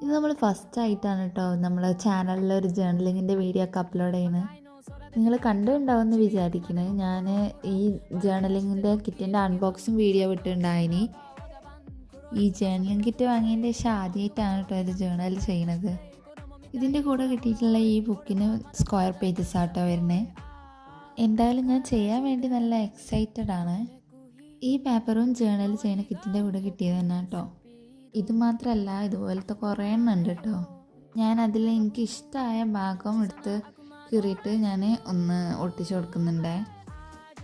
ഇത് നമ്മൾ ഫസ്റ്റ് ആയിട്ടാണ് കേട്ടോ നമ്മളെ ചാനലിൽ ഒരു ജേർണലിങ്ങിൻ്റെ വീഡിയോ ഒക്കെ അപ്ലോഡ് ചെയ്യുന്നത്. നിങ്ങൾ കണ്ടിട്ടുണ്ടാവുമെന്ന് വിചാരിക്കുന്നത്. ഞാൻ ഈ ജേർണലിങ്ങിൻ്റെ കിറ്റിൻ്റെ അൺബോക്സിങ് വീഡിയോ വിട്ടിട്ടുണ്ടായിനി. ഈ ജേർണലിംഗ് കിറ്റ് വാങ്ങിയതിൻ്റെ ശേഷം ആദ്യമായിട്ടാണ് കേട്ടോ ഇത് ജേർണൽ ചെയ്യണത്. ഇതിൻ്റെ കൂടെ കിട്ടിയിട്ടുള്ള ഈ ബുക്കിന് സ്ക്വയർ പേജസ് ആട്ടോ വരുന്നത്. എന്തായാലും ഞാൻ ചെയ്യാൻ വേണ്ടി നല്ല എക്സൈറ്റഡ് ആണ്. ഈ പേപ്പറും ജേർണൽ ചെയ്യുന്ന കിറ്റിൻ്റെ കൂടെ കിട്ടിയത് തന്നെ കേട്ടോ. ഇത് മാത്രമല്ല, ഇതുപോലത്തെ കുറേ എണ്ണം ഉണ്ട് കേട്ടോ. ഞാൻ അതിൽ എനിക്ക് ഇഷ്ടമായ ഭാഗം എടുത്ത് കീറിയിട്ട് ഞാൻ ഒന്ന് ഒട്ടിച്ചു കൊടുക്കുന്നുണ്ട്.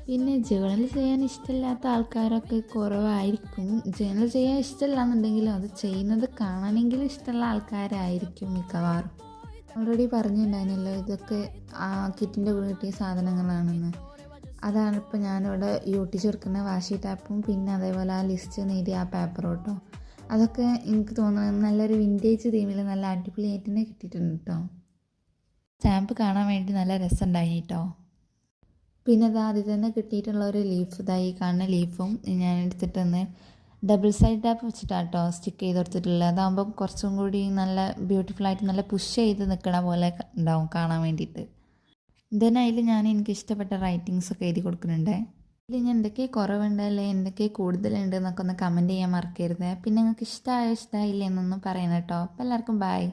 പിന്നെ ജേർണൽ ചെയ്യാൻ ഇഷ്ടമില്ലാത്ത ആൾക്കാരൊക്കെ കുറവായിരിക്കും. ജേർണൽ ചെയ്യാൻ ഇഷ്ടമില്ല എന്നുണ്ടെങ്കിലും അത് ചെയ്യുന്നത് കാണാനെങ്കിലും ഇഷ്ടമുള്ള ആൾക്കാരായിരിക്കും മിക്കവാറും. ഓൾറെഡി പറഞ്ഞിട്ടുണ്ടായിരുന്നല്ലോ ഇതൊക്കെ ആ കിറ്റിൻ്റെ കൂടെ കിട്ടിയ സാധനങ്ങളാണെന്ന്. അതാണ് ഇപ്പോൾ ഞാനിവിടെ ഈ ഒട്ടിച്ചു കൊടുക്കുന്ന വാഷി ടാപ്പും പിന്നെ അതേപോലെ ആ ലിസ്റ്റ് എഴുതിയ ആ പേപ്പറും കേട്ടോ. അതൊക്കെ എനിക്ക് തോന്നുന്നത് നല്ലൊരു വിൻറ്റേജ് തീമിൽ നല്ല അടിപൊളിയായിട്ട് തന്നെ കിട്ടിയിട്ടുണ്ട് കേട്ടോ. സ്റ്റാമ്പ് കാണാൻ വേണ്ടി നല്ല രസമുണ്ടായി കേട്ടോ. പിന്നെ അത് ആദ്യം തന്നെ കിട്ടിയിട്ടുള്ള ഒരു ലീഫ്, ഇതായി കാണുന്ന ലീഫും ഞാൻ എടുത്തിട്ടൊന്ന് ഡബിൾ സൈഡ് ടാപ്പ് വെച്ചിട്ടാണ് കേട്ടോ സ്റ്റിക്ക് ചെയ്ത് കൊടുത്തിട്ടുള്ളത്. അതാകുമ്പോൾ കുറച്ചും കൂടി നല്ല ബ്യൂട്ടിഫുള്ളായിട്ട് നല്ല പുഷ് ചെയ്ത് നിൽക്കണ പോലെ ഉണ്ടാവും കാണാൻ വേണ്ടിയിട്ട്. ദെൻ അതിൽ ഞാൻ എനിക്ക് ഇഷ്ടപ്പെട്ട റൈറ്റിങ്സ് ഒക്കെ എഴുതി കൊടുക്കുന്നുണ്ട്. ഇതിൽ ഞാൻ എന്തൊക്കെ കുറവുണ്ട് അല്ലെ എന്തൊക്കെ കൂടുതലുണ്ട് എന്നൊക്കെ ഒന്ന് കമൻറ്റ് ചെയ്യാൻ മറക്കരുത്. പിന്നെ നിങ്ങൾക്ക് ഇഷ്ടമായോ ഇഷ്ടമായില്ലേ എന്നൊന്നും പറയണം കേട്ടോ. അപ്പോൾ എല്ലാവർക്കും ബൈ.